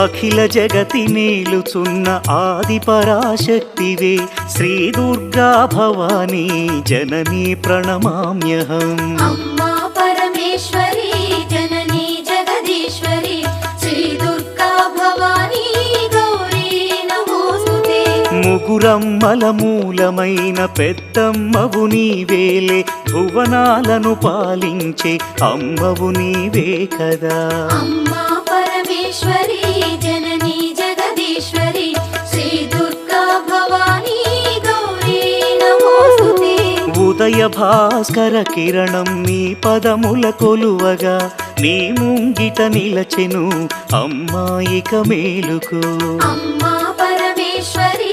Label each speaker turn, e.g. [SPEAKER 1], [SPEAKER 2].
[SPEAKER 1] అఖిల జగతి నేలుచున్న ఆది పరాశక్తివే శ్రీ దుర్గా భవానీ జననీ ప్రణమామ్యహం.
[SPEAKER 2] అమ్మా పరమేశ్వరి జననీ జగదీశ్వరి శ్రీ దుర్గా భవానీ గౌరీ నమోస్తుతే.
[SPEAKER 1] ముగురమ్మల మూలమైన పెద్దమ్మవు నీవేలే భువనాలను పాలించే అమ్మవు నీవే కదా.
[SPEAKER 2] అమ్మా పరమేశ్వరి జననీ జగదీశ్వరి శ్రీ దుర్గా భవానీ గౌరీ నమోస్తుతే.
[SPEAKER 1] ఉదయ భాస్కర కిరణం నీ పదముల కొలువగా నీ ముంగిట నిలచెను అమ్మాయిక మేలుకు.
[SPEAKER 2] అమ్మా పరమేశ్వరి